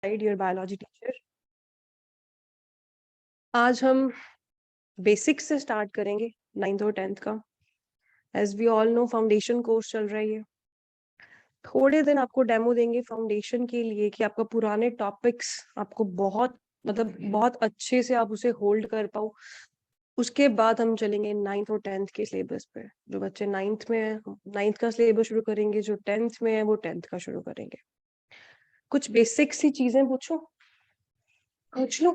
Dear biology teacher. आज हम basics से स्टार्ट करेंगे 9th और 10th का। As we all know foundation course चल रही है। थोड़े दिन आपको डेमो देंगे फाउंडेशन के लिए कि आपका पुराने टॉपिक्स आपको बहुत अच्छे से आप उसे होल्ड कर पाओ। उसके बाद हम चलेंगे 9th और 10th के सिलेबस पे। जो बच्चे 9th में है 9th का सिलेबस शुरू करेंगे, जो 10th में है वो 10th का शुरू करेंगे। कुछ बेसिक सी चीजें पूछ लो।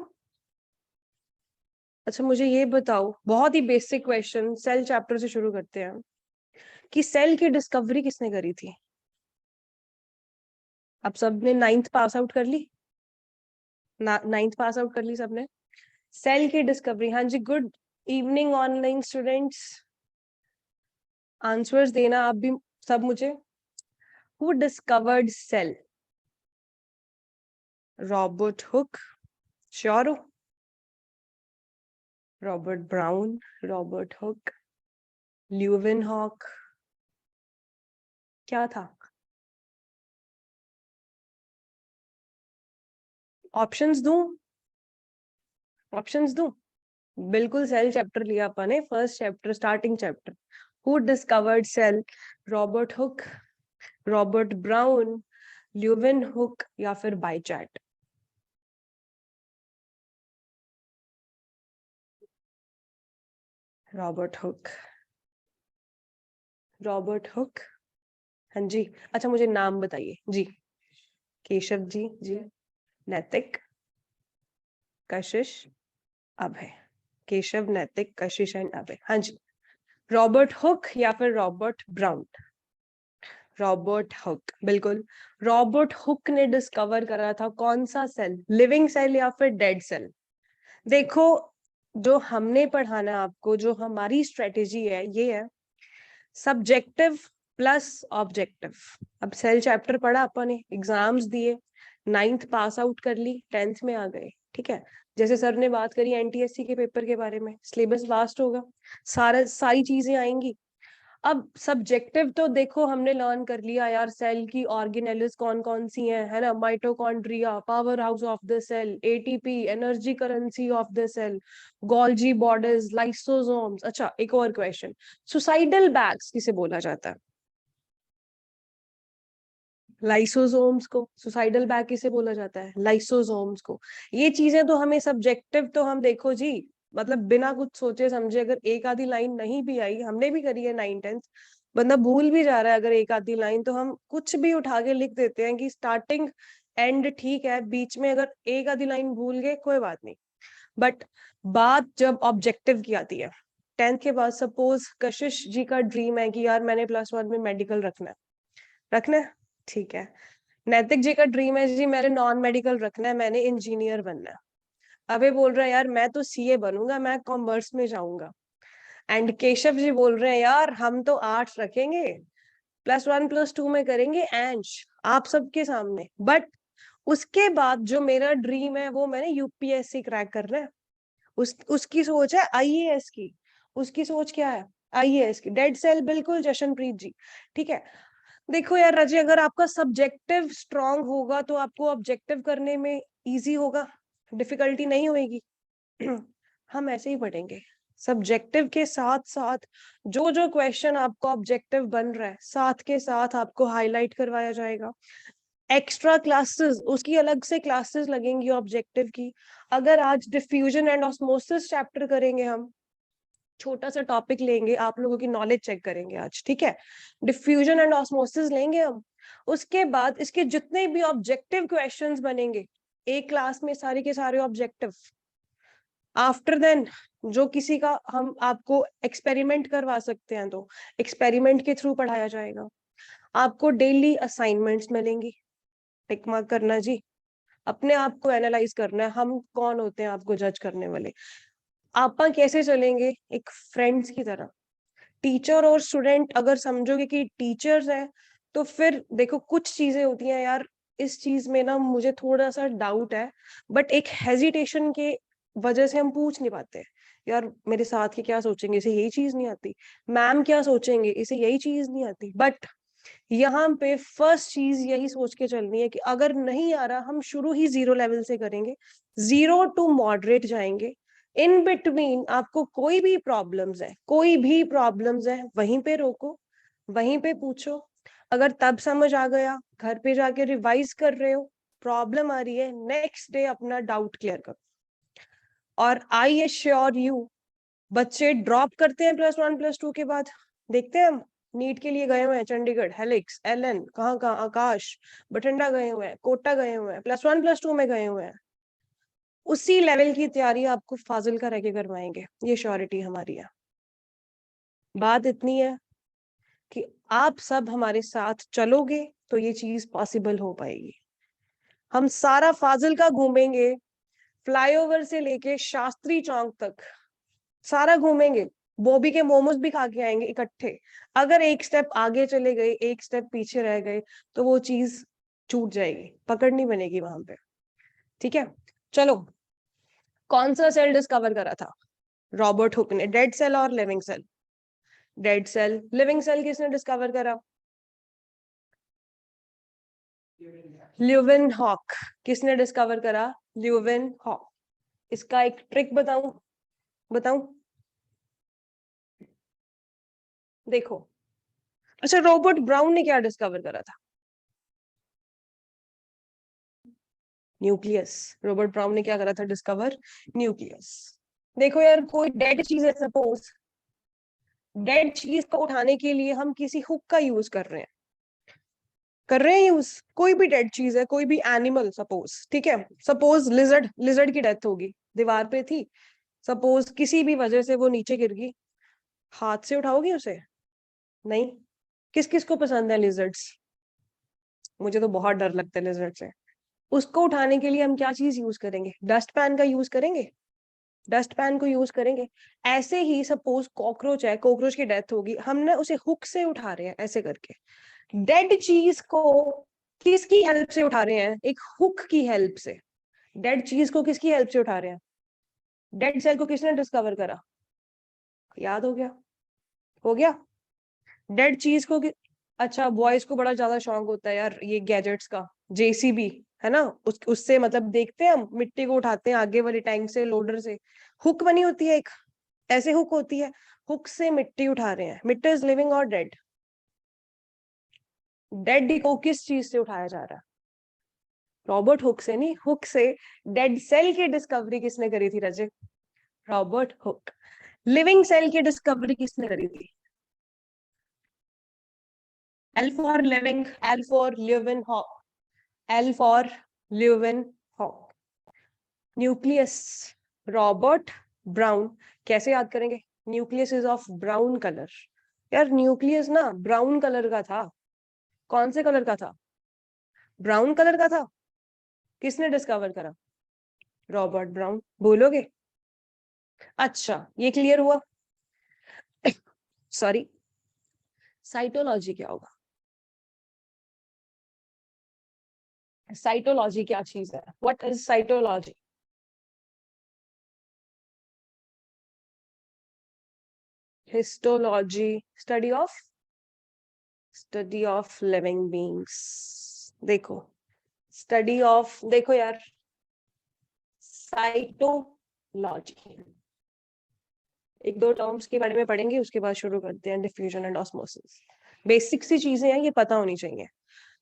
अच्छा, मुझे ये बताओ, बहुत ही बेसिक क्वेश्चन, सेल चैप्टर से शुरू करते हैं, कि सेल की डिस्कवरी किसने करी थी? अब सबने 9th पास आउट कर ली? 9th पास आउट कर ली सबने? सेल की डिस्कवरी, हाँ जी, good evening online students. Answers देना आप भी सब मुझे। Who discovered cell? Robert Hooke? Sure हो? Robert Brown, Robert Hooke, Leeuwenhoek, क्या था? ऑप्शंस दूं? ऑप्शंस दूं? बिल्कुल, सेल चैप्टर लिया अपन ने, first chapter, starting chapter. Who discovered cell? Robert Hooke, Robert Brown, Leeuwenhoek या फिर Bichat? Robert Hooke, Robert Hooke, हाँ जी। अच्छा, मुझे नाम बताइए जी। केशव जी, जी। नैतिक, कशिश, अभय। केशव, नैतिक, कशिश एंड अभय, हाँ जी। रॉबर्ट हुक या फिर रॉबर्ट ब्राउन? रॉबर्ट हुक, बिल्कुल। रॉबर्ट हुक ने डिस्कवर करा था कौन सा सेल? लिविंग सेल या फिर डेड सेल? देखो, जो हमने पढ़ाना आपको, जो हमारी स्ट्रेटेजी है, ये है सब्जेक्टिव प्लस ऑब्जेक्टिव। अब सेल चैप्टर पढ़ा अपन ने, एग्जाम्स दिए, 9th पास आउट कर ली, 10th में आ गए, ठीक है। जैसे सर ने बात करी एनटीएससी के पेपर के बारे में, सिलेबस वास्ट होगा, सारी चीजें आएंगी। अब सब्जेक्टिव तो देखो हमने लर्न कर लिया यार, सेल की ऑर्गेनेल्स कौन कौन सी हैं, है ना? Mitochondria, power house of the cell, ATP energy currency of the cell, Golgi bodies, lysosomes. अच्छा, एक और क्वेश्चन, सुसाइडल बैग्स किसे बोला जाता है? लाइसोसोम्स को। सुसाइडल बैग किसे बोला जाता है? लाइसोसोम्स को। ये चीजें तो हमें सब्जेक्टिव, तो हम देखो जी, मतलब बिना कुछ सोचे समझे, अगर एक आधी लाइन नहीं भी आई, हमने भी करी है 9th 10th, बंदा भूल भी जा रहा है अगर एक आधी लाइन, तो हम कुछ भी उठा के लिख देते हैं कि स्टार्टिंग एंड ठीक है, बीच में अगर एक आधी लाइन भूल गए कोई बात नहीं। बट बात जब ऑब्जेक्टिव की आती है, 10th के बाद सपोज कशिश जी का ड्रीम है कि यार मैंने +1 में मेडिकल रखना है, रखना है, ठीक है। नैतिक जी का ड्रीम है जी मैंने नॉन मेडिकल रखना है, मैंने इंजीनियर बनना है। अबे बोल रहा है यार मैं तो सीए बनूंगा, मैं कॉमर्स में जाऊंगा। एंड केशव जी बोल रहे हैं यार हम तो आर्ट्स रखेंगे, +1 +2 में करेंगे एंश, आप सबके सामने। बट उसके बाद जो मेरा ड्रीम है वो मैंने यूपीएससी क्रैक करना है। उसकी सोच है आईएएस की। उसकी सोच क्या है? आईएएस की। डेड सेल, बिल्कुल जशनप्रीत जी, ठीक है। देखो यार राजी, अगर आपका सब्जेक्टिव स्ट्रांग होगा तो आपको ऑब्जेक्टिव करने में इजी होगा, डिफिकल्टी नहीं होगी। हम ऐसे ही पढ़ेंगे, सब्जेक्टिव के साथ साथ जो जो क्वेश्चन आपको ऑब्जेक्टिव बन रहा है, साथ के साथ आपको हाईलाइट करवाया जाएगा। एक्स्ट्रा क्लासेस, उसकी अलग से क्लासेस लगेंगी ऑब्जेक्टिव की। अगर आज डिफ्यूजन एंड ऑस्मोसिस चैप्टर करेंगे, हम छोटा सा टॉपिक लेंगे, आप लोगों की नॉलेज चेक करेंगे आज, ठीक है। डिफ्यूजन एंड ऑस्मोसिस लेंगे हम। उसके बाद इसके जितने भी ऑब्जेक्टिव क्वेश्चंस बनेंगे, एक क्लास में सारे के सारे ऑब्जेक्टिव। आफ्टर देन जो किसी का हम आपको एक्सपेरिमेंट करवा सकते हैं तो एक्सपेरिमेंट के थ्रू पढ़ाया जाएगा। आपको डेली असाइनमेंट्स मिलेंगी, टिक मार्क करना जी। अपने आप को एनालाइज करना है, हम कौन होते हैं आपको जज करने वाले। आपा कैसे चलेंगे? एक फ्रेंड्स की तरह। टीचर और स्टूडेंट अगर समझोगे कि टीचर्स हैं, तो फिर देखो कुछ चीजें होती हैं यार, इस चीज में ना मुझे थोड़ा सा डाउट है, बट एक हेजिटेशन के वजह से हम पूछ नहीं पाते। यार मेरे साथ के क्या सोचेंगे, इसे यही चीज नहीं आती। मैम क्या सोचेंगे, इसे यही चीज नहीं आती। बट यहाँ पे फर्स्ट चीज यही सोच के चलनी है कि अगर नहीं आ रहा, हम शुरू ही 0 लेवल से करेंगे, 0 टू मॉडरेट जाएंगे। इन बिटवीन आपको कोई भी प्रॉब्लम्स है, कोई भी प्रॉब्लम्स है, वहीं पे रोको, वहीं पे पूछो। अगर तब समझ आ गया, घर पे जाके रिवाइज कर रहे हो, प्रॉब्लम आ रही है, नेक्स्ट डे अपना डाउट क्लियर करो। और आई एश्योर यू, बच्चे ड्रॉप करते हैं +1 +2 के बाद। देखते हैं हम, नीट के लिए गए हुए हैं चंडीगढ़, हेलिक्स, एलन, कहाँ कहाँ, आकाश, बठिंडा गए हुए हैं, कोटा गए हुए हैं, +1 +2 में गए हुए हैं। उसी लेवल की तैयारी आपको फाजिल का रह के करवाएंगे, ये श्योरिटी हमारी है। बात इतनी है कि आप सब हमारे साथ चलोगे तो ये चीज पॉसिबल हो पाएगी। हम सारा फाजिल का घूमेंगे, फ्लाईओवर से लेके शास्त्री चौक तक सारा घूमेंगे, बॉबी के मोमोज भी खा के आएंगे इकट्ठे। अगर एक स्टेप आगे चले गए, एक स्टेप पीछे रह गए, तो वो चीज छूट जाएगी, पकड़ नहीं बनेगी वहां पे। ठीक है, चलो, कौन सा सेल डिस्कवर करा था रॉबर्ट हुक ने, डेड सेल और living cell? Dead cell, living cell किसने डिस्कवर करा? Leeuwenhoek. किसने डिस्कवर करा? Leeuwenhoek. इसका एक ट्रिक बताऊं? बताऊं? देखो, अच्छा, रॉबर्ट ब्राउन ने क्या डिस्कवर करा था? न्यूक्लियस। रॉबर्ट ब्राउन ने क्या करा था डिस्कवर? न्यूक्लियस। देखो यार, कोई डेड चीज है, सपोज डेड चीज को उठाने के लिए हम किसी हुक का यूज कर रहे हैं, कर रहे हैं यूज, कोई भी डेड चीज है, कोई भी एनिमल, सपोज, ठीक है, सपोज लिजर्ड, लिजर्ड की डेथ होगी, दीवार पे थी, सपोज किसी भी वजह से वो नीचे गिर गई, हाथ से उठाओगी उसे? नहीं। किस किस को पसंद है लिजर्ड्स? मुझे तो बहुत डर लगता है लिजर्ड से। उसको उठाने के लिए हम क्या चीज यूज करेंगे? डस्ट पैन का यूज करेंगे, डस्ट पैन को यूज करेंगे। ऐसे ही सपोज कॉकरोच है, कॉकरोच की डेथ होगी, हमने उसे हुक से उठा रहे हैं ऐसे करके। डेड चीज को किसकी हेल्प से उठा रहे हैं? एक हुक की हेल्प से। डेड चीज को किसकी हेल्प से उठा रहे हैं? डेड सेल को किसने डिस्कवर करा? याद हो गया? हो गया। डेड चीज को अच्छा, बॉयज को बड़ा ज्यादा शौक होता है यार ये गैजेट्स का, जेसीबी, है ना, उससे मतलब देखते हैं हम, मिट्टी को उठाते हैं आगे वाले टैंक से, लोडर से। हुक बनी होती है एक, ऐसे हुक होती है, हुक से मिट्टी उठा रहे हैं। मिट्टी इज लिविंग और डेड? डेड को किस चीज से उठाया जा रहा है? रॉबर्ट हुक से नहीं, हुक से। डेड सेल की डिस्कवरी किसने करी थी Rajat? Robert Hooke. Living cell की डिस्कवरी किसने करी थी? L for living, L for Leeuwenhoek, L for Leeuwenhoek. Nucleus, Robert Brown. कैसे याद करेंगे? Nucleus is of brown colour. यार न्यूक्लियस ना ब्राउन कलर का था। कौन से कलर का था? ब्राउन कलर का था। किसने डिस्कवर करा? Robert brown. बोलोगे? अच्छा, ये क्लियर हुआ। सॉरी, साइटोलॉजी क्या होगा? साइटोलॉजी क्या चीज है? What is cytology? Histology, study of living beings. देखो, स्टडी ऑफ, देखो यार, साइटोलॉजी, एक दो टर्म्स के बारे में पढ़ेंगे, उसके बाद शुरू करते हैं। डिफ्यूजन एंड ऑस्मोसिस, बेसिक सी चीजें हैं, ये पता होनी चाहिए।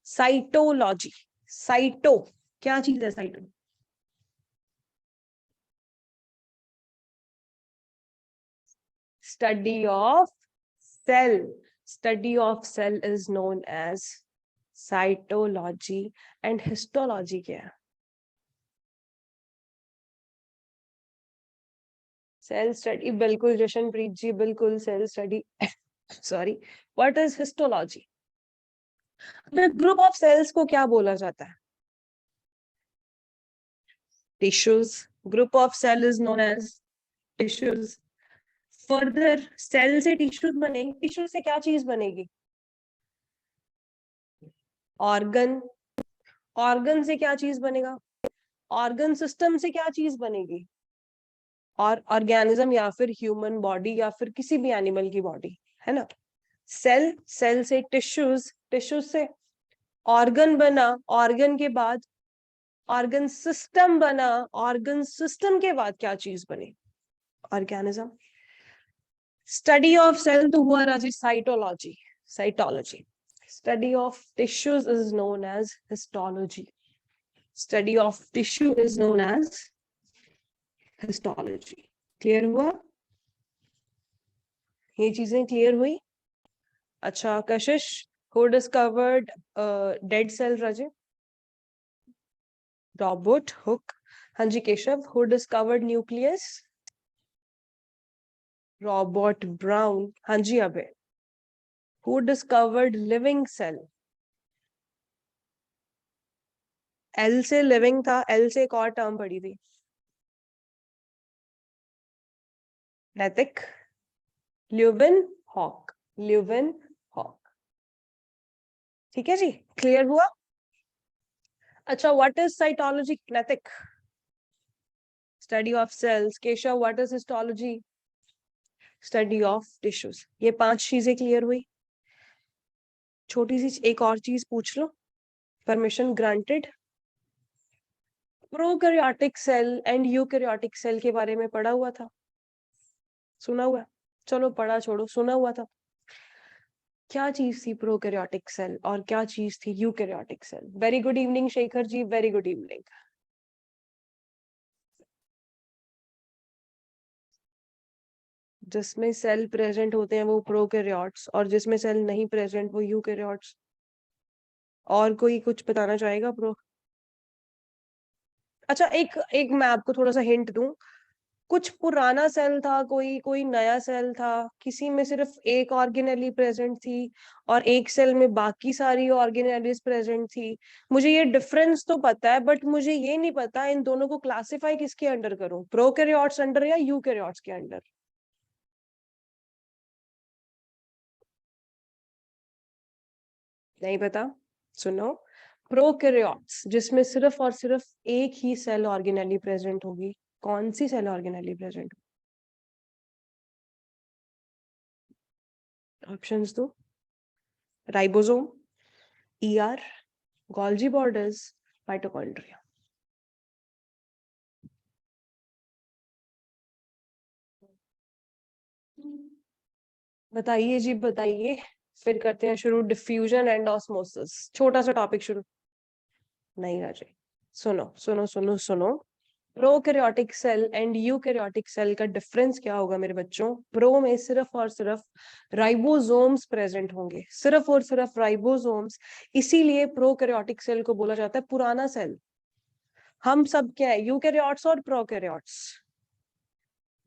साइटोलॉजी, साइटो क्या चीज है? Cyto study of cell, study of cell is known as cytology. And histology क्या है? सेल स्टडी, बिल्कुल जशनप्रीत जी, बिल्कुल cell study. Sorry, what is histology? Group of cells को क्या बोला जाता है? Tissues. Group of cell is known as tissues. Further cell से टिश्यूज बनेंगे, टिश्यू से क्या चीज बनेगी? ऑर्गन। ऑर्गन से क्या चीज बनेगा? ऑर्गन सिस्टम से क्या चीज बनेगी? और ऑर्गेनिज्म, या फिर ह्यूमन बॉडी, या फिर किसी भी एनिमल की बॉडी, है ना। सेल, सेल से टिश्यूज, टिश्यूज से ऑर्गन बना, ऑर्गन के बाद ऑर्गन सिस्टम बना, ऑर्गन सिस्टम के बाद क्या चीज बनी? ऑर्गेनिज्म। स्टडी ऑफ सेल तो हुआ राजी cytology, cytology. Study of tissues is known as histology. Study of tissue is known as histology. Clear हुआ? ये चीजें क्लियर हुई? अच्छा कशिश, who discovered dead cell Raje? Robert Hooke. हाँ जी Keshav, who discovered nucleus? Robert Brown. हाँ जी अबे, who discovered living cell? L से लिविंग था, एल से एक और टर्म पड़ी थी, Naitik. Leeuwenhoek, Leeuwenhoek. ठीक है जी, क्लियर हुआ? अच्छा, व्हाट इज साइटोलॉजी? किनेटिक, study of cells. Keshav, what is histology? Study of tissues. ये 5 चीजें क्लियर हुई। छोटी सी एक और चीज पूछ लो, permission granted. Prokaryotic cell and eukaryotic cell के बारे में पढ़ा हुआ था, सुना हुआ? चलो पढ़ा छोड़ो, सुना हुआ था। क्या चीज थी प्रोकैरियोटिक सेल और क्या चीज थी eukaryotic cell? Very good evening Shekhar ji, very good evening. जिसमें सेल प्रेजेंट होते हैं वो प्रोकैरियोट्स, और जिसमें सेल नहीं प्रेजेंट वो यूकैरियोट्स। और कोई कुछ बताना चाहेगा प्रो? अच्छा, एक एक मैं आपको थोड़ा सा हिंट दूं। कुछ पुराना सेल था, कोई कोई नया सेल था, किसी में सिर्फ एक ऑर्गेनेली प्रेजेंट थी और एक सेल में बाकी सारी ऑर्गेनेलीज प्रेजेंट थी। मुझे ये डिफरेंस तो पता है, बट मुझे ये नहीं पता इन दोनों को क्लासिफाई किसके अंडर करूं, प्रोकैरियोट्स अंडर या यूकैरियोट्स के अंडर? नहीं पता? सुनो, प्रोकैरियोट्स जिसमें सिर्फ और सिर्फ एक ही सेल ऑर्गेनेली प्रेजेंट होगी, कौन सी सेल ऑर्गेनेली प्रेजेंट? ऑप्शंस दो। Ribosome, ER, Golgi borders, mitochondria. बताइए जी बताइए, फिर करते हैं शुरू डिफ्यूजन एंड ऑस्मोसिस। छोटा सा टॉपिक शुरू। नहीं राजे, सुनो सुनो सुनो सुनो। Prokaryotic cell and eukaryotic cell का डिफरेंस क्या होगा मेरे बच्चों? प्रो में सिर्फ और सिर्फ राइबोसोम्स प्रेजेंट होंगे, सिर्फ और सिर्फ राइबोसोम्स। इसीलिए प्रोकैरियोटिक सेल को बोला जाता है पुराना सेल। हम सब क्या है, यूकैरियोट्स और प्रोकैरियोट्स?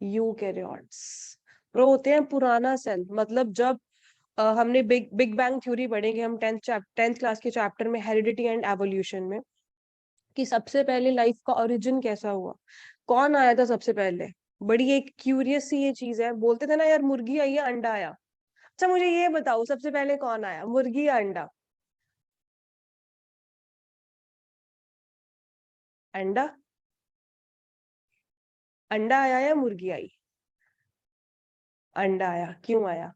यूकैरियोट्स। प्रो होते हैं पुराना सेल, मतलब जब हमने बिग बिग बैंग थ्योरी पढ़ेंगे हम 10th क्लास के चैप्टर में, हेरिडिटी एंड एवोल्यूशन में, कि सबसे पहले लाइफ का ओरिजिन कैसा हुआ, कौन आया था सबसे पहले। बड़ी एक क्यूरियस सी ये चीज है, बोलते थे ना यार मुर्गी आई या अंडा आया। अच्छा मुझे ये बताओ, सबसे पहले कौन आया, मुर्गी या अंडा? अंडा। अंडा आया या मुर्गी आई? अंडा आया। क्यों आया?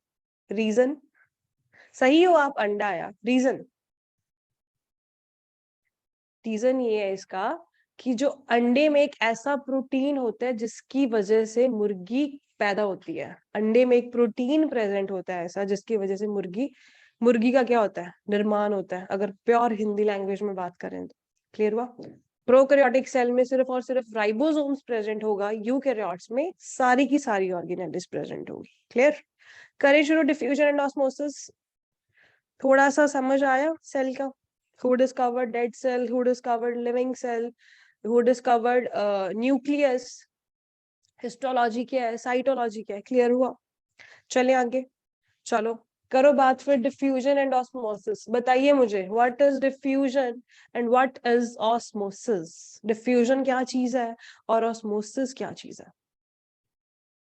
रीजन? सही हो आप, अंडा आया। रीजन? रीजन ये है इसका कि जो अंडे में एक ऐसा प्रोटीन होता है जिसकी वजह से मुर्गी पैदा होती है। अंडे में एक प्रोटीन प्रेजेंट होता है ऐसा जिसकी वजह से मुर्गी, मुर्गी का क्या होता है, निर्माण होता है, अगर प्योर हिंदी लैंग्वेज में बात करें तो। क्लियर हुआ? प्रोकैरियोटिक सेल में सिर्फ और सिर्फ राइबोसोम्स प्रेजेंट होगा, यूकैरियोट्स में सारी की सारी ऑर्गेनेलिस प्रेजेंट होगी। क्लियर? करें शुरू डिफ्यूजन एंड ऑस्मोसिस। थोड़ा सा समझ आया सेल का? Who discovered dead cell? Who discovered living cell? Who discovered nucleus? Histology क्या है, साइटोलॉजी क्या है? क्लियर हुआ? चले आगे, चलो करो बात फिर डिफ्यूजन एंड ऑस्मोसिस। बताइए मुझे, what is diffusion and what is osmosis? Diffusion क्या चीज है और ऑस्मोसिस क्या चीज है?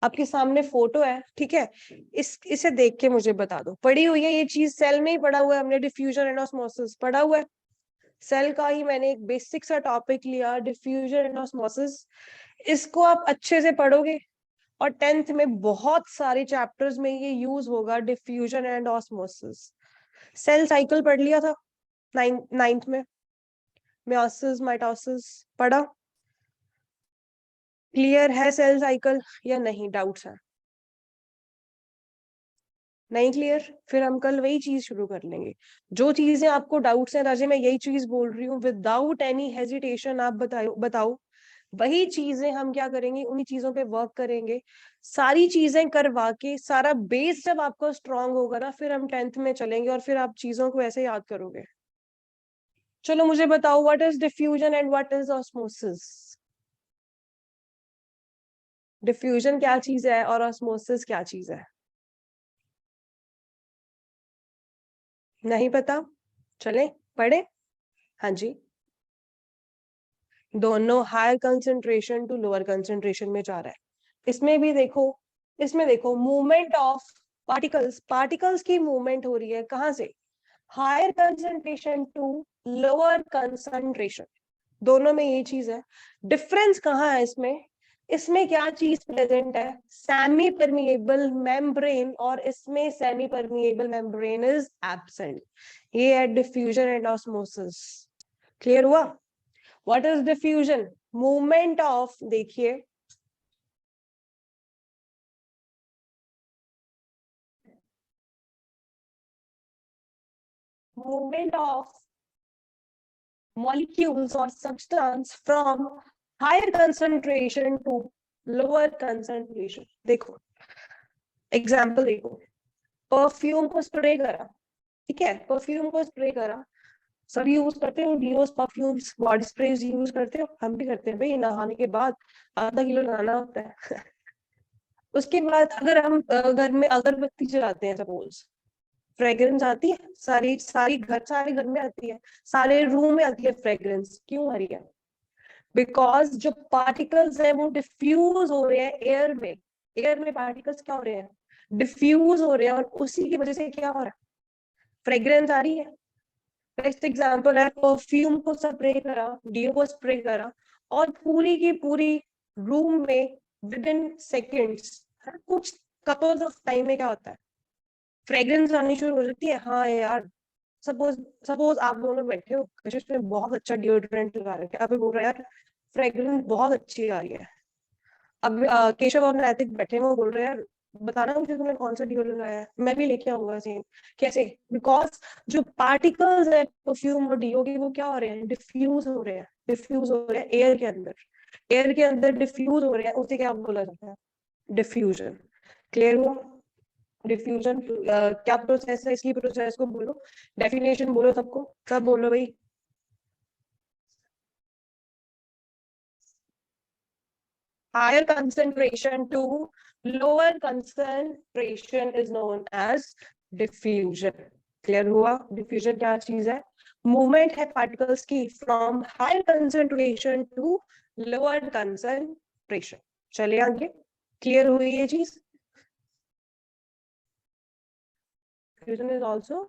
आपके सामने फोटो है, ठीक है, इसे देख के मुझे बता दो। पढ़ी हुई है ये चीज, सेल में ही पढ़ा हुआ है हमने, डिफ्यूजन एंड ऑस्मोसिस पढ़ा हुआ है। सेल का ही मैंने एक बेसिक सा टॉपिक लिया, डिफ्यूजन एंड ऑस्मोसिस। इसको आप अच्छे से पढ़ोगे और 10th में बहुत सारे चैप्टर्स में ये यूज होगा, diffusion and osmosis. Cell cycle पढ़ लिया था नाइन्थ में, मियोसिस माइटोसिस पढ़ा? क्लियर है सेल साइकिल या नहीं, डाउट्स है? नहीं क्लियर? फिर हम कल वही चीज शुरू कर लेंगे। जो चीजें आपको डाउट्स हैं राजे, मैं यही चीज बोल रही हूँ, विदाउट एनी हेजिटेशन आप बताओ वही चीजें हम क्या करेंगे, उन्हीं चीजों पे वर्क करेंगे। सारी चीजें करवा के सारा बेस जब आपका स्ट्रांग होगा ना, फिर हम 10th में चलेंगे और फिर आप चीजों को ऐसे याद करोगे। चलो मुझे बताओ, what is diffusion and what is osmosis? Diffusion क्या चीज है और ऑस्मोसिस क्या चीज है? नहीं पता? चले पढ़े। हाँ जी, दोनों higher concentration to lower concentration में जा रहा है। इसमें देखो मूवमेंट ऑफ पार्टिकल्स, पार्टिकल्स की मूवमेंट हो रही है कहां से? Higher concentration to lower concentration, दोनों में ये चीज है। डिफरेंस कहाँ है इसमें? इसमें क्या चीज प्रेजेंट है? सेमी परमिएबल मेम्ब्रेन, और इसमें semi permeable membrane is absent. ये है डिफ्यूजन एंड ऑस्मोसिस। क्लियर हुआ? What is diffusion? Movement of, देखिए movement of molecules or substance from higher concentration to lower concentration। देखो एग्जाम्पल देखो, परफ्यूम को स्प्रे करा, ठीक है, परफ्यूम को स्प्रे करा, सभी यूज करते हो, डिओस परफ्यूम्स बॉडी स्प्रे यूज करते हो, हम भी करते हैं भाई, नहाने के बाद आधा किलो नहाना होता है। उसके बाद अगर हम घर में अगरबत्ती जलाते हैं सपोज, फ्रेग्रेंस आती है, सारे घर में आती है, सारे रूम में आती है फ्रेग्रेंस, क्यों आ रही है? बिकॉज जो पार्टिकल्स है वो डिफ्यूज हो रहे हैं एयर में, एयर में पार्टिकल्स क्या हो रहे हैं? डिफ्यूज हो रहे हैं, और उसी की वजह से क्या हो रहा है? फ्रेग्रेंस आ रही है। बेस्ट एग्जांपल है, परफ्यूम को स्प्रे करा, डिओ को स्प्रे करा, और पूरी की पूरी रूम में विद इन सेकेंड्स, कुछ कपल्स ऑफ टाइम में क्या होता है? फ्रेग्रेंस आनी शुरू हो जाती है। हाँ यार, सपोज सपोज आप दोनों बैठे हो, कशिश ने बहुत अच्छा डिओड्रेंट लगा रखा है, अभी बोल रहा है यार फ्रेग्रेंस बहुत अच्छी आ रही है। अब केशव और नैतिक बैठे हैं, वो बोल रहे हैं यार बताना मुझे तुमने कौन सा डिओ लगाया है, मैं भी लेके आऊंगा सेम। कैसे? बिकॉज जो पार्टिकल्स है परफ्यूम और डिओ के, वो क्या हो रहे हैं? डिफ्यूज हो रहे हैं, डिफ्यूज हो रहे हैं एयर के अंदर, एयर के अंदर डिफ्यूज हो रहे हैं, उसे क्या बोला जाता है? डिफ्यूजन। क्लियर हुआ? डिफ्यूजन क्या प्रोसेस है, इसकी प्रोसेस को बोलो, डेफिनेशन बोलो सबको, सब बोलो भाई। Higher concentration to lower concentration is known as diffusion। Clear हुआ? डिफ्यूजन क्या चीज है? मूवमेंट है पार्टिकल्स की from higher concentration to lower concentration. चलिए आगे, क्लियर हुई ये चीज? Fusion is also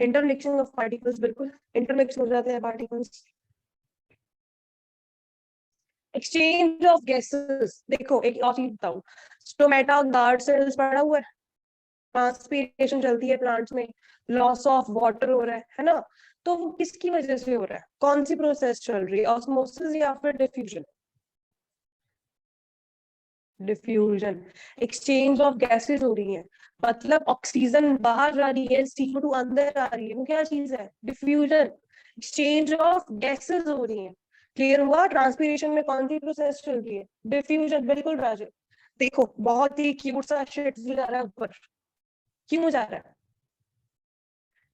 intermixing of particles, बिल्कुल इंटरमिक्स हो जाते हैं पार्टिकल्स। एक्सचेंज ऑफ गैसेस, देखो एक और चीज बताऊं, स्टोमेटा गार्ड सेल्स पड़ा हुआ है, ट्रांसपीरेशन चलती है प्लांट्स में, लॉस ऑफ वाटर हो रहा है ना? तो वो किसकी वजह से हो रहा है? कौन सी प्रोसेस चल रही है, ऑस्मोसिस या फिर diffusion? Diffusion. Exchange of gases हो रही है, मतलब ऑक्सीजन बाहर जा रही है, CO2 अंदर आ रही है, वो क्या चीज है? डिफ्यूजन। एक्सचेंज ऑफ गैसेस हो रही है। क्लियर हुआ? ट्रांसपीरेशन में कौन सी प्रोसेस चल रही है? डिफ्यूजन, बिल्कुल राजू। देखो बहुत ही क्यूट सा शेड जा रहा है ऊपर, क्यों जा रहा है?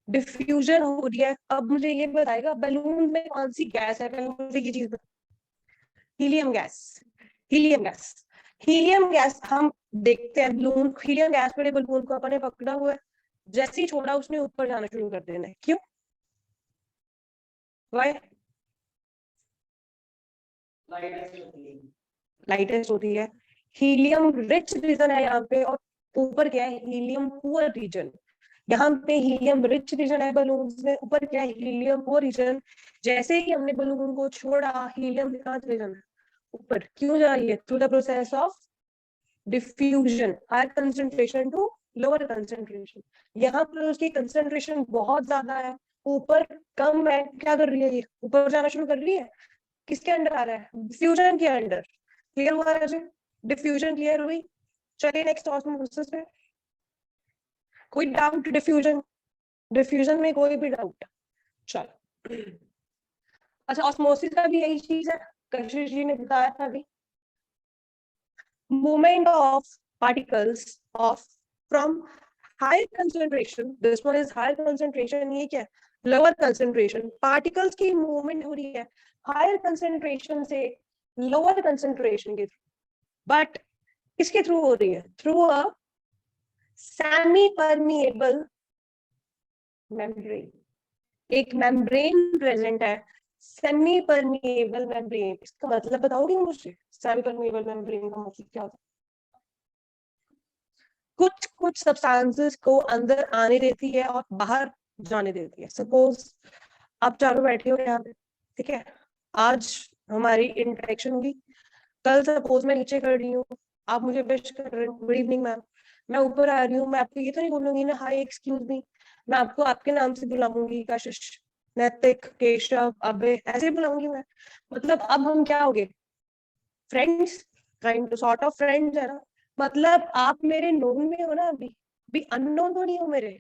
डिफ्यूजन हो रही है। अब मुझे ये बताएगा बलून में कौन सी गैस है, पहले मुझे ये चीज, helium gas. Helium gas, helium gas हम देखते हैं बलून, हीलियम गैस वाले बलून को अपने पकड़ा हुआ है, जैसे ही छोड़ा उसने ऊपर जाना शुरू कर देना है, क्यों? वाई? लाइटेस्ट होती है, हीलियम रिच रीजन है यहाँ पे, और ऊपर क्या है? Helium poor region. यहाँ पे हीलियम रिच रीजन है बलून में, ऊपर क्या है? Helium poor region. जैसे ही हमने बलून को छोड़ा, हीलियम कहाँ चले जाना? ऊपर। क्यों जा रही है? Through the process of diffusion, higher concentration to lower concentration. यहाँ पर उसकी कंसंट्रेशन बहुत ज्यादा है, ऊपर कम है, क्या कर रही है ये, ऊपर जाना शुरू कर रही है। किसके अंडर आ रहा है, डिफ्यूजन के अंडर। क्लियर हुआ राजू, डिफ्यूजन क्लियर हुई। चलिए नेक्स्ट ऑस्मोसिस पे, कोई डाउट डिफ्यूजन, डिफ्यूजन में कोई भी डाउट? चलो अच्छा, ऑस्मोसिस का भी यही चीज है, कशिश जी ने बताया था अभी। movement of particles of from higher concentration, this one is higher concentration, ये क्या है, lower concentration, particles की movement हो रही है higher concentration से lower concentration के through, but किसके थ्रू हो रही है, through a semi permeable membrane, एक membrane present है, सेमी परमिएबल मेम्ब्रेन। इसका मतलब बताओगे मुझे, सेमी परमिएबल मेम्ब्रेन का मतलब क्या होता है? कुछ कुछ सब्सटेंसेस को अंदर आने देती है और बाहर जाने देती है। सपोज आप चारों बैठे हो यहाँ पे, ठीक है, आज हमारी इंटरेक्शन होगी, कल सपोज मैं नीचे कर रही हूँ, आप मुझे विश कर रहे हो गुड इवनिंग मैम, मैं ऊपर आ रही हूँ, मैं आपको ये तो नहीं बोलूंगी ना हाय एक्सक्यूज मी, मैं आपको आपके नाम से बुलाऊंगी, कशिश, नैतिक, केशव, अभय, ऐसे बुलाऊंगी मैं। मतलब अब हम क्या हो गए, friends, kind sort of friends है ना। मतलब आप मेरे नोन में हो ना, अभी अननोन तो नहीं हो मेरे,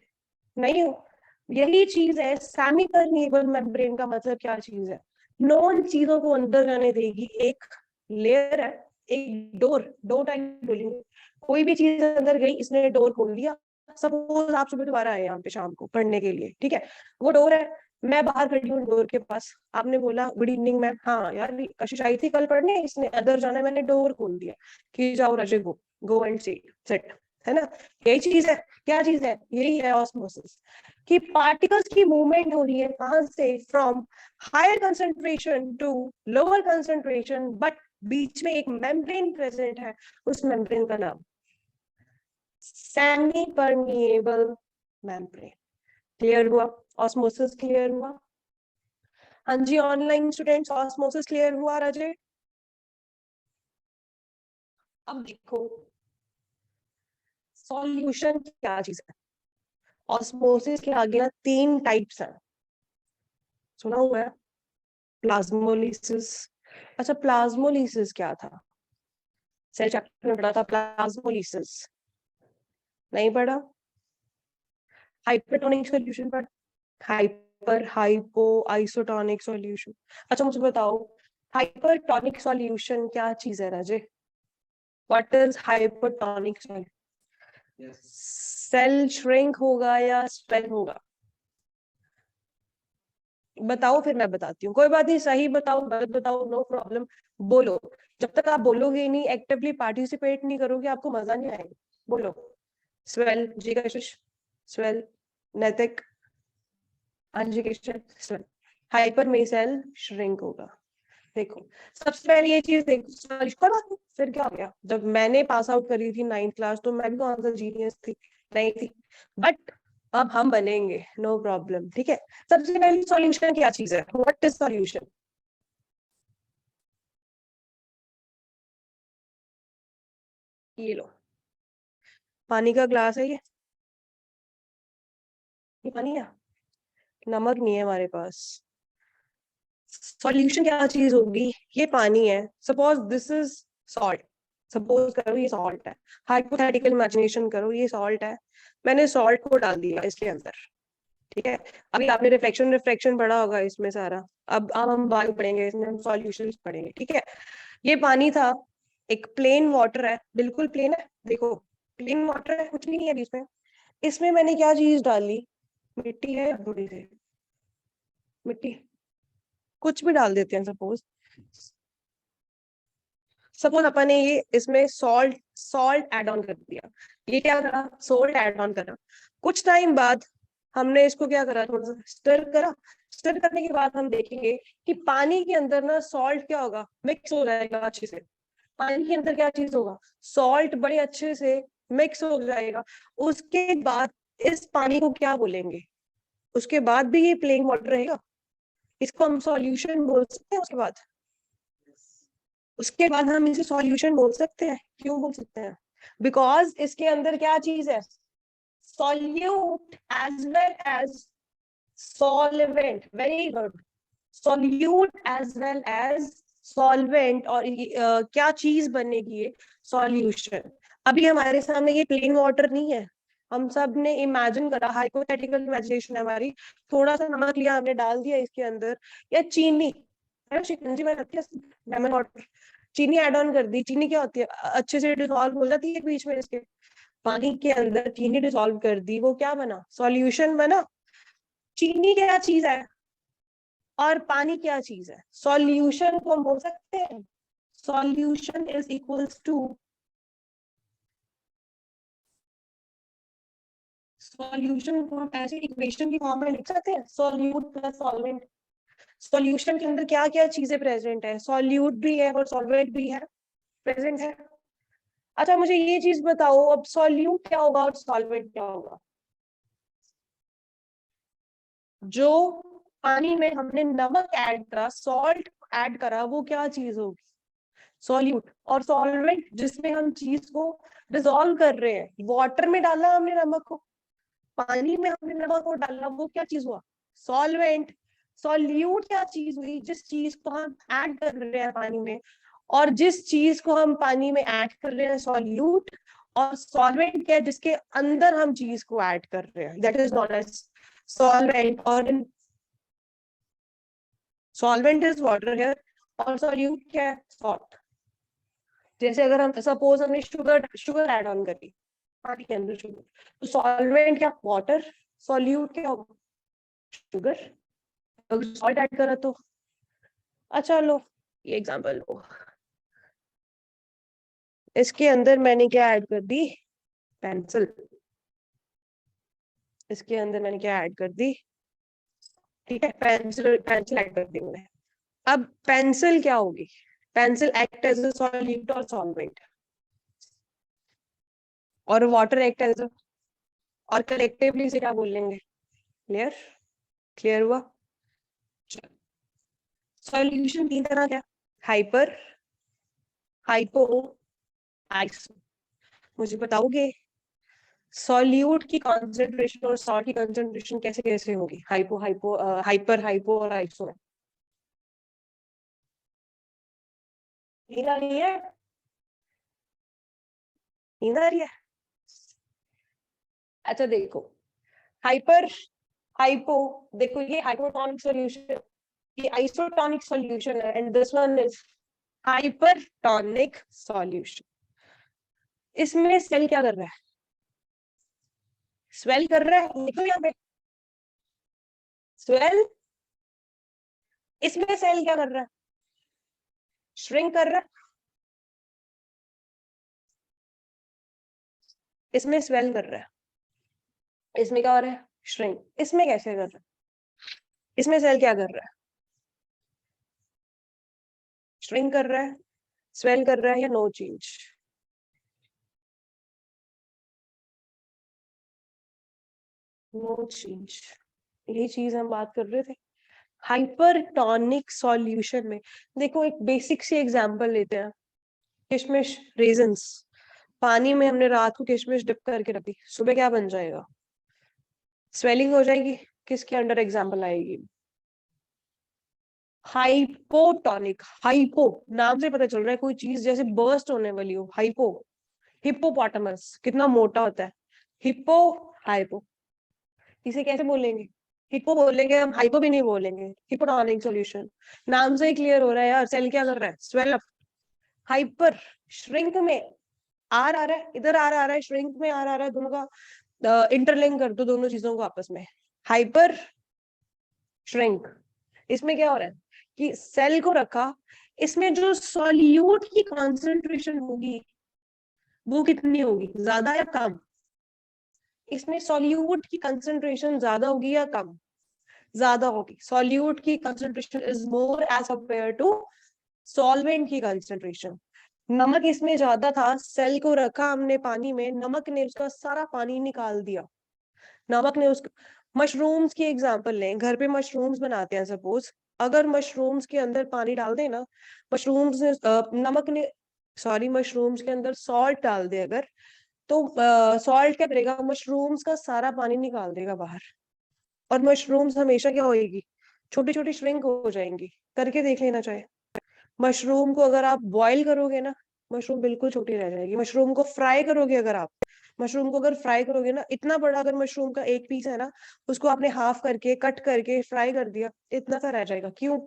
नहीं हो। यही चीज है सेमी परमिएबल मेम्ब्रेन का मतलब क्या चीज है, नॉन चीजों को अंदर जाने देगी, एक लेयर है, एक डोर, डोर टाइप बोलेंगे, कोई भी चीज अंदर गई, इसने डोर खोल दिया। सपोज आप सुबह दोबारा आए यहाँ पे शाम को पढ़ने के लिए, ठीक है, वो डोर है, मैं बाहर खड़ी हूँ डोर के पास, आपने बोला गुड इवनिंग मैम, हाँ यार कशिश आई थी कल पढ़ने, इसने अंदर जाना है, मैंने डोर खोल दिया कि जाओ रजे, गो एंड सेट, है ना। यही चीज है, क्या चीज है, यही है ऑस्मोसिस, कि पार्टिकल्स की मूवमेंट हो रही है कहां से, from higher concentration to lower concentration, but बीच में एक मेम्ब्रेन प्रेजेंट है, उस मेम्ब्रेन का नाम सेमी परमिएबल मेम्ब्रेन। क्लियर हुआ, ऑस्मोसिस क्लियर हुआ? हाँ जी, ऑनलाइन स्टूडेंट्स, ऑस्मोसिस क्लियर हुआ राजे? अब देखो सॉल्यूशन क्या चीज है, ऑस्मोसिस के आगे ना 3 टाइप्स है, सुना हुआ है, प्लाज्मोलिसिस। अच्छा प्लाज्मोलिसिस क्या था, सेल चैप्टर में पढ़ा था प्लाज्मोलिसिस, नहीं पढ़ा? हाइपरटोनिक सॉल्यूशन पढ़ा, हाइपर हाइपो आइसोटोनिक सॉल्यूशन। अच्छा मुझे बताओ हाइपरटोनिक सॉल्यूशन क्या चीज है Raje, what is hypertonic solution? Cell shrink होगा या स्वेल होगा, बताओ फिर मैं बताती हूँ, कोई बात नहीं, सही बताओ गलत बताओ, नो प्रॉब्लम, बोलो। जब तक आप बोलोगे नहीं, एक्टिवली पार्टिसिपेट नहीं करोगे, आपको मजा नहीं आएगा, बोलो। स्वेल, जी कशिश, स्वेल, नैतिक, अंजिकेशन, स्वेल, हाइपर में सेल श्रिंक होगा। देखो सबसे पहले ये चीज देखो, फिर क्या हो गया, जब मैंने पास आउट करी थी 9th क्लास, तो मैं भी कौन सा जीनियस थी, नहीं थी, बट अब हम बनेंगे, नो प्रॉब्लम, ठीक है। सबसे पहले सॉल्यूशन क्या चीज है, व्हाट इज सॉल्यूशन? ये लो, पानी का ग्लास है ये पानी है, नमक नहीं है हमारे पास। सॉल्यूशन क्या चीज होगी, ये पानी है, suppose this is salt, suppose करो ये सॉल्ट है, हाइपोथेटिकल इमेजिनेशन करो ये सॉल्ट है, मैंने सॉल्ट को डाल दिया इसके अंदर, ठीक है। अभी आपने रिफ्लेक्शन रिफ्लेक्शन पढ़ा होगा इसमें सारा, अब हम बायो पढ़ेंगे, इसमें हम सॉल्यूशंस पढ़ेंगे, ठीक है। ये पानी था, एक प्लेन वाटर है, बिल्कुल प्लेन है, देखो प्लेन वाटर है, कुछ भी नहीं है बीच में, इसमें मैंने क्या चीज डाली, मिट्टी है, थोड़ी सी मिट्टी, कुछ भी डाल देते हैं, सपोज सपोज अपन ने ये इसमें सॉल्ट सॉल्ट ऐड ऑन कर दिया, ये क्या करा, सॉल्ट ऐड ऑन करा, कुछ टाइम बाद हमने इसको क्या करा, थोड़ा सा स्टर करा, स्टर करने के बाद हम देखेंगे कि पानी के अंदर ना सॉल्ट क्या होगा, मिक्स हो जाएगा अच्छे से, पानी के अंदर क्या चीज होगा, सॉल्ट बड़े अच्छे से मिक्स हो जाएगा। उसके बाद इस पानी को क्या बोलेंगे, उसके बाद भी ये प्लेन वाटर रहेगा, इसको हम सॉल्यूशन बोल सकते हैं। उसके बाद हम इसे सॉल्यूशन बोल सकते हैं, क्यों बोल सकते हैं, बिकॉज इसके अंदर क्या चीज है, solute as well as solvent, very good, solute as well as solvent, और क्या चीज बनेगी ये, सॉल्यूशन। अभी हमारे सामने ये प्लेन वाटर नहीं है, हम सब ने इमेजिन करा, हाइपोथेटिकल इमेजिनेशन है हमारी, थोड़ा सा नमक लिया हमने डाल दिया इसके अंदर, या चीनी है ना, शिकंजी में रखी है लेमन वाटर, चीनी ऐड ऑन कर दी, चीनी क्या होती है, अच्छे से डिसॉल्व हो जाती है बीच में इसके, पानी के अंदर चीनी डिसॉल्व कर दी, वो क्या बना, सॉल्यूशन बना। चीनी क्या चीज है और पानी क्या चीज है, सॉल्यूशन को हम बोल सकते हैं, solution is equals to, solution को हम ऐसे इक्वेशन की फॉर्म में लिख सकते हैं, सॉल्यूट प्लस सॉल्वेंट। सॉल्यूशन के अंदर क्या क्या चीजें प्रेजेंट है, सॉल्यूट भी है और सॉल्वेंट भी है, प्रेजेंट है। अच्छा मुझे ये चीज बताओ, अब सॉल्यूट क्या होगा और सॉल्वेंट क्या होगा, जो पानी में हमने नमक ऐड करा, सॉल्ट ऐड करा, वो क्या चीज होगी, सॉल्यूट। और सॉल्वेंट जिसमें हम चीज को डिसॉल्व कर रहे हैं, वाटर में डाला हमने नमक को, पानी में हमने नमक को डाला, वो क्या चीज हुआ, सॉल्वेंट। सॉल्यूट क्या चीज हुई, जिस चीज को हम ऐड कर रहे हैं पानी में, और जिस चीज को हम पानी में ऐड कर रहे हैं सॉल्यूट, और सॉल्वेंट क्या है, जिसके अंदर हम चीज को ऐड कर रहे हैं, that is known as solvent. और in solvent is water here, और सॉल्यूट क्या है, सॉल्ट। जैसे अगर हम सपोज हमने शुगर शुगर ऐड ऑन करी पानी के अंदर, शुगर, तो सॉल्वेंट क्या, वाटर, सॉल्यूट क्या होगा, शुगर, अगर सॉल्ट ऐड करा तो। अच्छा लो ये एग्जांपल लो, इसके अंदर मैंने क्या ऐड कर दी, पेंसिल, इसके अंदर मैंने क्या ऐड कर दी, ठीक है, पेंसिल पेंसिल ऐड कर दी मैंने। अब पेंसिल क्या होगी, pencil act as a solute और सॉल्वेंट, और वाटर एक्ट एज, और कलेक्टिवली से क्या बोलेंगे, क्लियर, क्लियर हुआ। सॉल्यूशन तीन तरह का, हाइपर, हाइपो, आइसो। मुझे बताओगे सॉल्यूट की कंसंट्रेशन और सॉल्ट की कंसंट्रेशन कैसे कैसे होगी, हाइपो हाइपो हाइपर हाइपो और आइसो में, नींद आ रही है, नींद आ रही है। अच्छा देखो, हाइपर, हाइपो, देखो ये हाइपोटोनिक सॉल्यूशन, ये आइसोटोनिक सॉल्यूशन है, and this one is hypertonic solution. इसमें सेल क्या कर रहा है, स्वेल कर रहा है, देखो यहाँ पे स्वेल, इसमें सेल क्या कर रहा है, श्रिंक कर रहा है, इसमें स्वेल कर रहा है, इसमें क्या हो रहा है, श्रिंक। इसमें कैसे कर रहा है, इसमें सेल क्या कर रहा है, श्रिंक कर रहा है, स्वेल कर रहा है, या नो चेंज, नो चेंज। यही चीज हम बात कर रहे थे हाइपरटोनिक सॉल्यूशन में। देखो एक बेसिक सी एग्जांपल लेते हैं, किशमिश, रेजन्स, पानी में हमने रात को किशमिश डिप करके रखी, सुबह क्या बन जाएगा, स्वेलिंग हो जाएगी, किसके अंडर एग्जांपल आएगी, हाइपोटोनिक। हाइपो नाम से पता चल रहा है कोई चीज जैसे बर्स्ट होने वाली हो, हाइपो, हिप्पोपोटामस कितना मोटा होता है, हिप्पो, हाइपो, इसे कैसे बोलेंगे, हिप्पो बोलेंगे हम, हाइपो भी नहीं बोलेंगे, हिपोटोनिक सॉल्यूशन। नाम से ही क्लियर हो रहा है यार, सेल क्या कर रहा है, स्वेल अप। हाइपर, श्रिंक में आर आ रहा है, इधर आर आ रहा है, श्रिंक में आर आ रहा है, दोनों का इंटरलिंक कर दो दोनों चीजों को आपस में, हाइपर, श्रिंक। इसमें क्या हो रहा है कि सेल को रखा, इसमें जो सॉल्यूट की कॉन्सेंट्रेशन होगी वो कितनी होगी, ज्यादा या कम, इसमें सॉल्यूट की कंसंट्रेशन ज्यादा होगी या कम, ज्यादा होगी। सॉल्यूट की concentration is more as compare to solvent की कंसंट्रेशन। नमक इसमें ज्यादा था, सेल को रखा हमने पानी में, नमक ने उसका सारा पानी निकाल दिया, नमक ने उसका। मशरूम्स की एग्जांपल लें, घर पे मशरूम्स बनाते हैं सपोज, अगर मशरूम्स के अंदर पानी डाल दें ना, मशरूम्स ने नमक ने सॉरी, मशरूम्स के अंदर सॉल्ट डाल दे अगर, तो सॉल्ट क्या करेगा, मशरूम्स का सारा पानी निकाल देगा बाहर, और मशरूम्स हमेशा क्या होएगी, छोटी छोटी श्रिंक हो जाएंगी। करके देख लेना चाहे। मशरूम को अगर आप बॉईल करोगे ना, मशरूम बिल्कुल छोटी रह जाएगी। मशरूम को फ्राई करोगे अगर आप, मशरूम को अगर फ्राई करोगे ना, इतना बड़ा अगर मशरूम का एक पीस है ना, उसको आपने हाफ करके कट करके फ्राई कर दिया, इतना सा रह जाएगा। क्यों?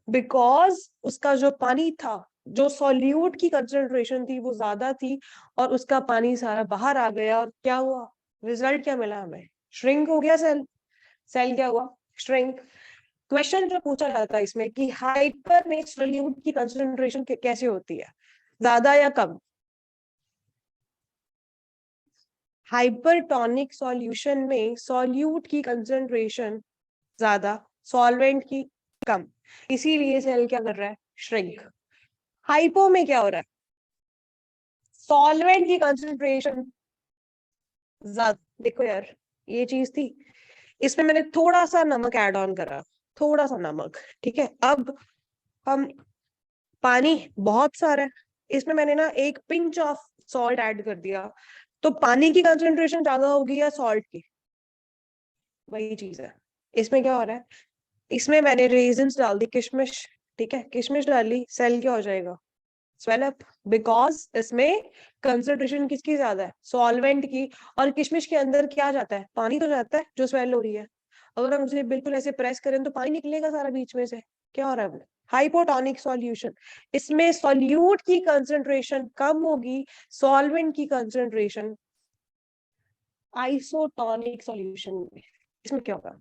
बिकॉज उसका जो पानी था, जो सॉल्यूट की कंसेंट्रेशन थी वो ज्यादा थी, और उसका पानी सारा बाहर आ गया, और क्या हुआ, रिजल्ट क्या मिला हमें, श्रिंक हो गया सेल। सेल क्या हुआ, श्रिंक। क्वेश्चन जो पूछा जाता है इसमें कि हाइपर में सॉल्यूट की कंसंट्रेशन कैसे होती है, ज्यादा या कम? हाइपरटोनिक सॉल्यूशन में सॉल्यूट की कंसंट्रेशन ज्यादा, सॉल्वेंट की कम, इसीलिए सेल क्या कर रहा है, श्रिंक। हाइपो में क्या हो रहा है, सॉल्वेंट की कंसंट्रेशन ज्यादा। देखो यार, ये चीज थी, इसमें मैंने थोड़ा सा नमक ऐड ऑन करा, थोड़ा सा नमक, ठीक है। अब हम, पानी बहुत सारा है, इसमें मैंने ना एक पिंच ऑफ सॉल्ट ऐड कर दिया, तो पानी की कंसंट्रेशन ज्यादा होगी या सॉल्ट की? वही चीज है। इसमें क्या हो रहा है, इसमें मैंने रेजिन्स डाल दी, किशमिश, ठीक है, किशमिश डाली, सेल क्या हो जाएगा, स्वेल अप। बिकॉज इसमें कंसंट्रेशन किसकी ज्यादा है, सॉल्वेंट की। और किशमिश के अंदर क्या जाता है, पानी तो जाता है, जो स्वेल हो रही है। अगर हम उसे बिल्कुल ऐसे प्रेस करें तो पानी निकलेगा सारा बीच में से। क्या हो रहा है, हाइपोटोनिक सॉल्यूशन। इसमें सॉल्यूट की कंसंट्रेशन कम होगी, सॉल्वेंट की कंसंट्रेशन। आइसोटोनिक सॉल्यूशन में इसमें क्या होगा,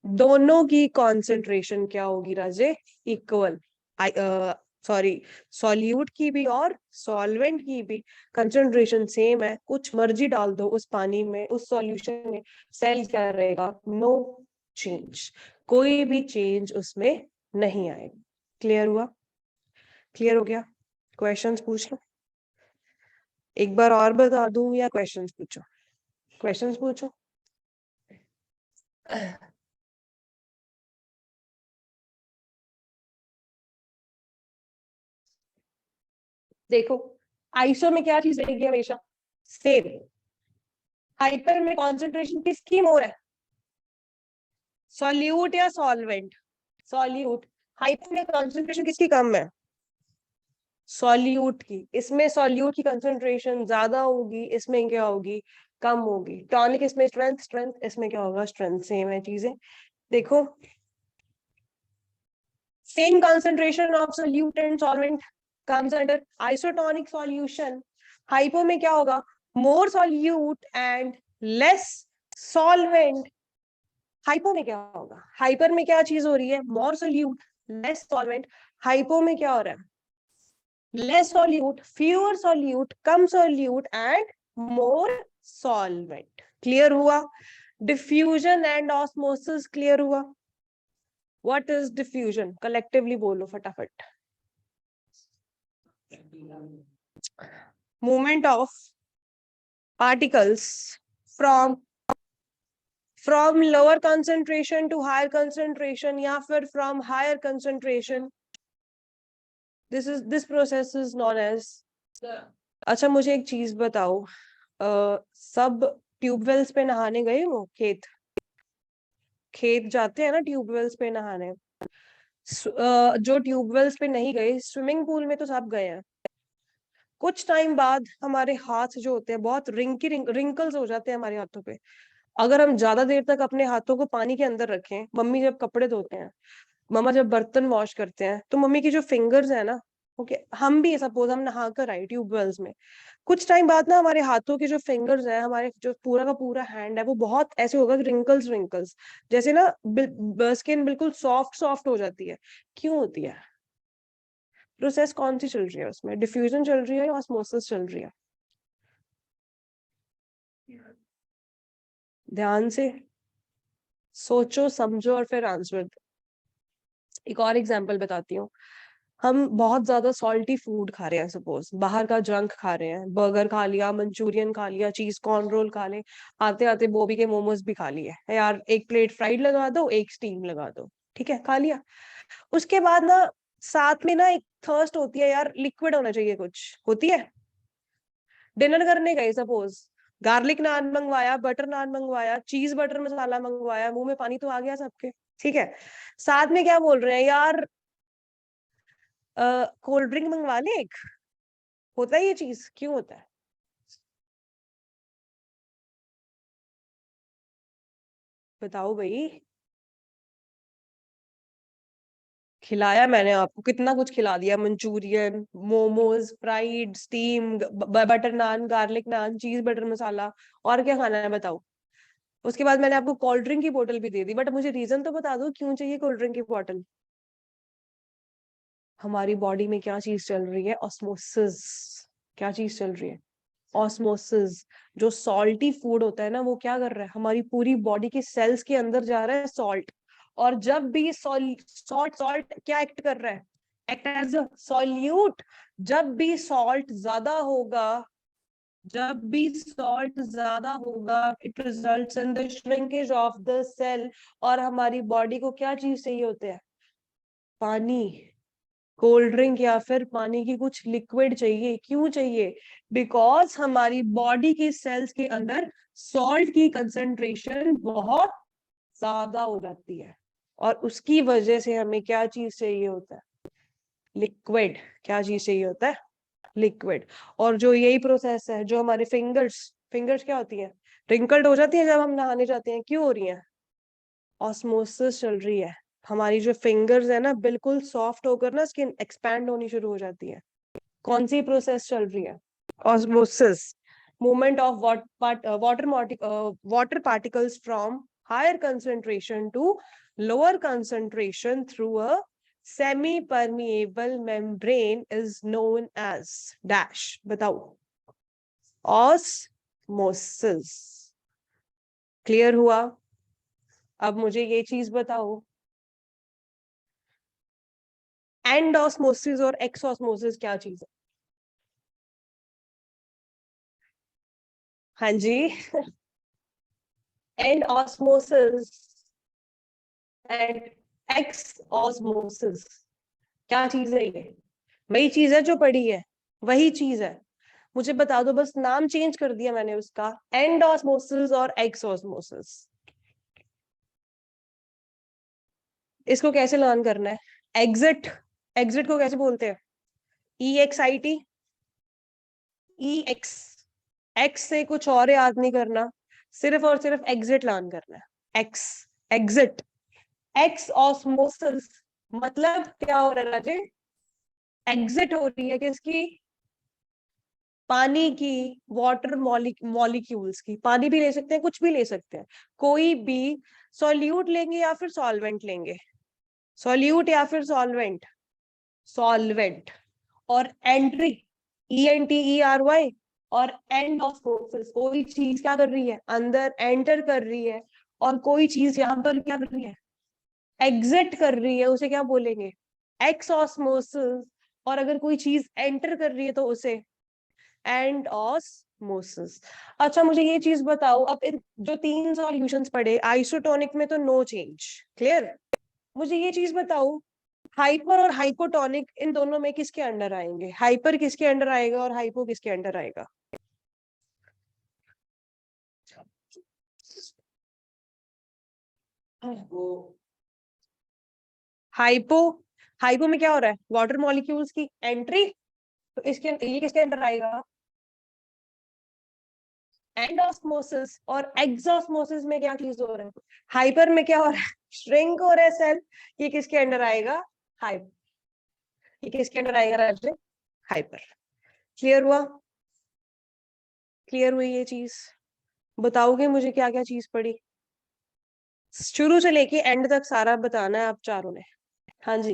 दोनों की कंसंट्रेशन क्या होगी राजे, इक्वल। सॉरी, सॉल्यूट की भी और सॉल्वेंट की भी कंसंट्रेशन सेम है, कुछ मर्जी डाल दो उस पानी में, उस सॉल्यूशन में, सेल क्या रहेगा, नो चेंज, कोई भी चेंज उसमें नहीं आएगा। क्लियर हुआ, क्लियर हो गया? क्वेश्चंस पूछ लो, एक बार और बता दूं या क्वेश्चंस पूछो? क्वेश्चंस पूछो। देखो, आइसो में क्या चीज रहेगी हमेशा, सेम। हाइपर में कॉन्सेंट्रेशन किसकी मोर है, सॉल्यूट या सॉल्वेंट, सॉल्यूट। हाइपर में कॉन्सेंट्रेशन किसकी कम है, सॉल्यूट की। इसमें सॉल्यूट की कंसंट्रेशन ज्यादा होगी, इसमें क्या होगी, कम होगी। टॉनिक इसमें स्ट्रेंथ, स्ट्रेंथ इसमें क्या होगा, स्ट्रेंथ। सेम है चीजें। देखो, same concentration of solute and solvent comes under isotonic solution. Hypo में क्या होगा, more solute and less solvent। Hypo में क्या होगा, हाइपर में क्या चीज हो रही है, more solute less solvent। Hypo में क्या हो रहा है, less solute, fewer solute, come solute and more solvent। Clear हुआ? डिफ्यूजन एंड ऑस्मोसिस क्लियर हुआ? व्हाट इज डिफ्यूजन, कलेक्टिवली बोलो फटाफट। movement of particles from lower concentration to higher concentration, या फिर from higher concentration, this process is known as। अच्छा, मुझे एक चीज बताओ, सब ट्यूबवेल्स पे नहाने गए हो, खेत खेत जाते हैं ना ट्यूबवेल्स पे नहाने। जो ट्यूबवेल्स पे नहीं गए, स्विमिंग पूल में तो सब गए हैं। कुछ टाइम बाद हमारे हाथ जो होते हैं बहुत रिंकल्स हो जाते हैं हमारे हाथों पे। अगर हम ज्यादा देर तक अपने हाथों को पानी के अंदर रखें, मम्मी जब कपड़े धोते हैं, मम्मा जब बर्तन वॉश करते हैं, तो मम्मी की जो फिंगर्स है ना, ओके, हम भी सपोज हम नहा कर आए ट्यूबवेल्स में, कुछ टाइम बाद ना हमारे हाथों के जो फिंगर्स है, हमारे जो पूरा का पूरा हैंड है, वो बहुत ऐसे होगा, रिंकल्स रिंकल्स जैसे ना, स्किन बिल्कुल सॉफ्ट सॉफ्ट हो जाती है। क्यों होती है? प्रोसेस कौन सी चल रही है उसमें, डिफ्यूजन चल रही है या ऑस्मोसिस चल रही है? ध्यान से सोचो समझो और फिर आंसर दो। एक और एग्जांपल बताती हूँ। हम बहुत ज्यादा सॉल्टी फूड खा रहे हैं, सपोज बाहर का जंक खा रहे हैं, बर्गर खा लिया, मंचूरियन खा लिया, चीज कॉर्न रोल खा ले, आते आते बोबी के मोमोज भी खा लिए यार, एक प्लेट फ्राइड लगा दो, एक स्टीम लगा दो, ठीक है, खा लिया। उसके बाद ना साथ में ना एक थर्स्ट होती है यार, लिक्विड होना चाहिए, कुछ होती है। डिनर करने गए सपोज, गार्लिक नान मंगवाया, बटर नान मंगवाया, चीज बटर मसाला मंगवाया, मुंह में पानी तो आ गया सबके, ठीक है। साथ में क्या बोल रहे हैं यार, कोल्ड ड्रिंक मंगवा ले एक। होता है ये चीज, क्यों होता है? बताओ भाई। खिलाया मैंने आपको, कितना कुछ खिला दिया, Manchurian, momos, fried, steam, butter naan, garlic naan, cheese butter मसाला। और क्या खाना है बताओ? उसके बाद मैंने आपको कोल्ड ड्रिंक की बोतल भी दे दी, बट मुझे रीजन तो बता दो क्यों चाहिए कोल्ड ड्रिंक की बोतल। हमारी बॉडी में क्या चीज चल रही है? ऑस्मोसिस। क्या चीज चल रही है? ऑस्मोसिस। जो सॉल्टी फूड होता है ना, वो क्या कर रहा है, हमारी पूरी बॉडी के सेल्स के अंदर जा रहा है सॉल्ट। और जब भी सॉल्ट सॉल्ट क्या एक्ट कर रहा है? Act as a solute. जब भी सॉल्ट ज्यादा होगा, जब भी सॉल्ट ज्यादा होगा, it results in the shrinkage of the cell. और हमारी बॉडी को क्या चीज चाहिए होते हैं? पानी। कोल्ड ड्रिंक या फिर पानी की कुछ लिक्विड चाहिए, क्यों चाहिए? बिकॉज हमारी बॉडी की सेल्स के अंदर सॉल्ट की कंसेंट्रेशन बहुत ज्यादा हो जाती है, और उसकी वजह से हमें क्या चीज चाहिए होता है? लिक्विड। क्या चीज चाहिए होता है? लिक्विड। और जो यही प्रोसेस है, जो हमारे फिंगर्स, फिंगर्स क्या होती है? रिंकल्ड हो जाती है जब हम नहाने जाते हैं, क्यों हो रही है? ऑस्मोसिस चल रही है। हमारी जो फिंगर्स है ना, बिल्कुल सॉफ्ट होकर ना स्किन एक्सपैंड होनी शुरू हो जाती है। कौन सी प्रोसेस चल रही है? Osmosis. Movement of water particles from higher concentration to lower concentration through a semi permeable membrane is known as dash। बताओ। ऑस्मोसिस। क्लियर हुआ? अब मुझे ये चीज बताओ, एंड ऑस्मोसिस और एक्स ऑस्मोसिस क्या चीज है? हाँ जी। Endosmosis and exosmosis क्या चीज है ये? वही चीज है जो पड़ी है, वही चीज है। मुझे बता दो, बस नाम चेंज कर दिया मैंने उसका, एंड ऑस्मोसिस और एक्स ऑस्मोसिस। इसको कैसे लर्न करना है? एग्जिट। एग्जिट को कैसे बोलते हैं? EXIT। EX। एक्स से कुछ और याद नहीं करना, सिर्फ और सिर्फ एग्जिट लर्न करना है। एक्स। एग्जिट। एक्स ऑस्मोसिस मतलब क्या हो रहा है राजे? एग्जिट हो रही है किसकी? पानी की। वाटर मॉलिक्यूल्स की। पानी भी ले सकते हैं, कुछ भी ले सकते हैं, कोई भी। सॉल्यूट लेंगे या फिर सॉल्वेंट लेंगे? सॉल्यूट या फिर सॉल्वेंट? सॉल्वेंट। और एंट्री, ENTERY। और एंड ऑफ प्रोसेस, कोई चीज क्या कर रही है, अंदर एंटर कर रही है, और कोई चीज यहाँ पर क्या कर रही है, एग्जिट कर रही है, उसे क्या बोलेंगे? X osmosis. और अगर कोई चीज एंटर कर रही है तो उसे एंड ऑस्मोसिस। अच्छा मुझे ये चीज बताओ, अब इन जो तीन सॉल्यूशंस पढ़े, आइसोटोनिक में तो नो चेंज, क्लियर। मुझे ये चीज बताओ, हाइपर और हाइपोटोनिक इन दोनों में किसके अंडर आएंगे? हाइपर किसके अंडर आएगा और हाइपो किसके अंडर आएगा? हाइपो। हाइपो में क्या हो रहा है? वाटर मॉलिक्यूल्स की एंट्री। तो इसके, ये किसके अंडर आएगा? एंडोस्मोसिस। और एक्सोस्मोसिस में क्या चीज हो रहा है? हाइपर में क्या हो रहा है? श्रिंक हो रहा है सेल। ये किसके अंडर आएगा? हाइपर। ये किसके अंडर आएगा राजे? हाइपर। क्लियर हुआ? क्लियर हुई ये चीज? बताओगे मुझे क्या क्या चीज पड़ी? शुरू से लेके एंड तक सारा बताना है आप चारों ने। हाँ जी।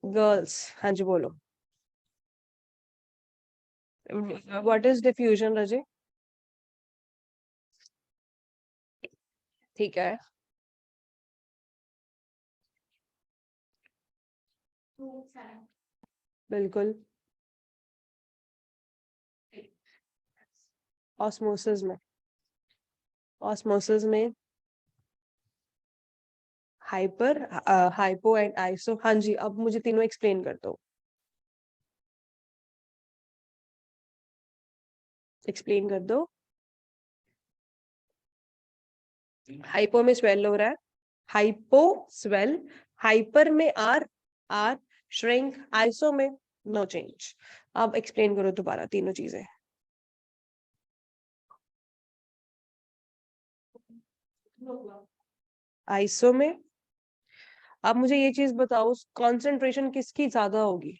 गर्ल्स, हाँ जी बोलो। व्हाट इज डिफ्यूजन रजे? ठीक है। बिल्कुल। ऑस्मोसिस में, ऑस्मोसिस में हाइपर, हाइपो एंड आइसो। हाँ जी, अब मुझे तीनों एक्सप्लेन कर दो, एक्सप्लेन कर दो। हाइपो में स्वेल हो रहा है, हाइपो स्वेल, हाइपर में आर, आर श्रिंक, आइसो में नो चेंज। अब एक्सप्लेन करो दोबारा तीनों चीजें। आइसो में, अब मुझे ये चीज बताओ, कंसंट्रेशन किसकी ज्यादा होगी?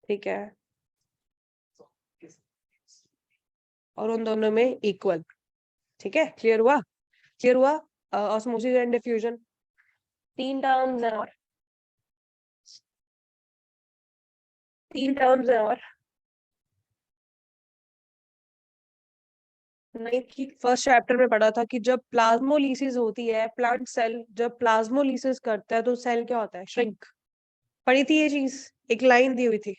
ठीक है, और उन दोनों में इक्वल। ठीक है, क्लियर हुआ? क्लियर हुआ? ऑस्मोसिस एंड डिफ्यूजन, तीन टर्म्स है और, तीन टर्म्स है और। नहीं, कि फर्स्ट चैप्टर में पढ़ा था कि जब प्लाज्मोलिसिस होती है, प्लांट सेल जब प्लाज्मोलिसिस करता है तो सेल क्या होता है? श्रिंक। पढ़ी थी ये चीज, एक लाइन दी हुई थी।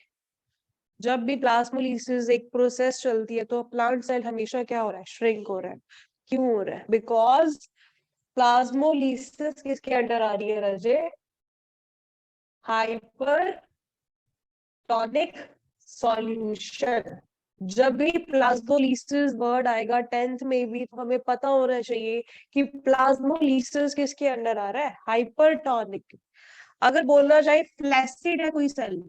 जब भी प्लाज्मोलिसिस एक प्रोसेस चलती है तो प्लांट सेल हमेशा क्या हो रहा है? श्रिंक हो रहा है। क्यों हो रहा है? बिकॉज प्लाज्मोलिसिस किसके अंडर आ रही है रजे? Hyper tonic solution. जब भी प्लाज्मोलिसिस वर्ड आएगा टेंथ में भी, तो हमें पता होना चाहिए कि प्लाज्मोलिसिस किसके अंडर आ रहा है? हाइपरटॉनिक। अगर बोलना चाहे फ्लैसिड है कोई सेल,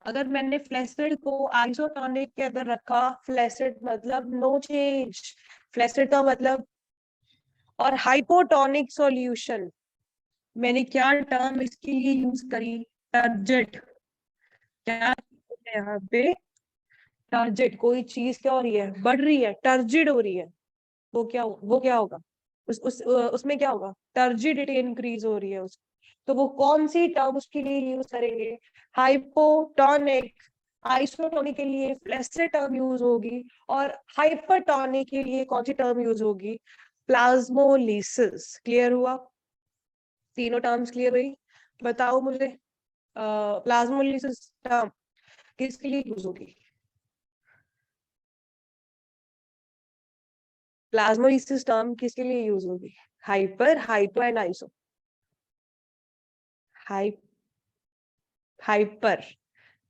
अगर मैंने फ्लैसिड को आइसोटोनिक के अंदर रखा, फ्लैसिड मतलब नो चेंज, फ्लैसिड का मतलब। और हाइपोटोनिक सॉल्यूशन, मैंने क्या टर्म इसके लिए यूज करी? टर्जिड। क्या यहाँ पे? टर्जिड। कोई चीज क्या हो रही है? बढ़ रही है, टर्जिड हो रही है। वो क्या होगा? उसमें क्या होगा? टर्जिडिटी इंक्रीज हो रही है उस। तो वो कौन सी टर्म उसके लिए यूज करेंगे? हाइपोटोनिक। आइसोटोनिक के लिए फ्लैसिड टर्म यूज होगी, और हाइपरटोनिक के लिए कौन सी टर्म यूज होगी? प्लाज्मोलिसिस। क्लियर हुआ? तीनों टर्म्स क्लियर हुई? बताओ मुझे, प्लाज्मोलिसिस टर्म किसके लिए यूज होगी? प्लाज्मोलिसिस टर्म किसके लिए यूज होगी? Hyper, hypo and iso. Hype, hyper.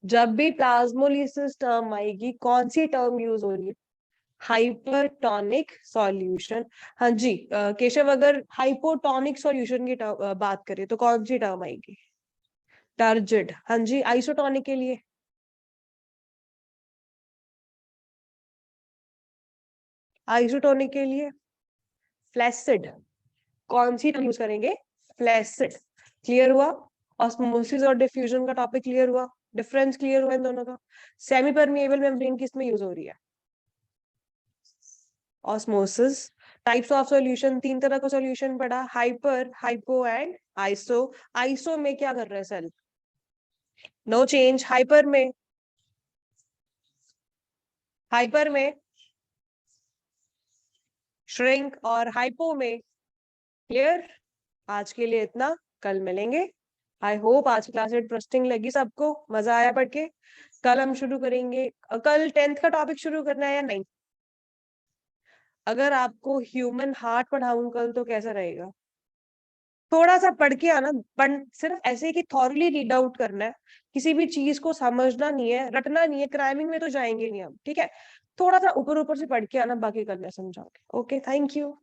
जब भी प्लाज्मोलिसिस टर्म आएगी, कौन सी टर्म यूज हो रही है? Hypertonic solution. हाँ जी, केशव, अगर हाइपोटोनिक सॉल्यूशन की बात करें तो कौन सी टर्म आएगी? टर्जिड। हाँ जी, आइसोटोनिक के लिए? आइसोटोनिक के लिए फ्लैसिड। कौन सी टर्म यूज करेंगे? फ्लैसिड। क्लियर हुआ? ऑस्मोसिस और डिफ्यूजन का टॉपिक क्लियर हुआ? डिफरेंस क्लियर हुआ इन दोनों का? सेमी परमिएबल मेम्ब्रेन किस में यूज हो रही है? ऑस्मोसिस। टाइप्स ऑफ सॉल्यूशन, तीन तरह का सॉल्यूशन पढ़ा, hyper, hypo and iso. Iso में क्या कर रहा है सेल? No change. हाइपर में, हाइपर में श्रिंक, और हाइपो में क्लियर। आज के लिए इतना, कल मिलेंगे। आई होप आज क्लास इंटरेस्टिंग लगी, सबको मजा आया पढ़ के। कल हम शुरू करेंगे, कल टेंथ का टॉपिक शुरू करना है या नहीं? अगर आपको ह्यूमन हार्ट पढ़ाऊं कल तो कैसा रहेगा? थोड़ा सा पढ़ के आना, सिर्फ ऐसे कि थॉरली रीड आउट करना है, किसी भी चीज को समझना नहीं है, रटना नहीं है, क्राइमिंग में तो जाएंगे नहीं हम, ठीक है? थोड़ा सा ऊपर ऊपर से पढ़ के आना, बाकी कल मैं समझाऊंगी। Okay, thank you.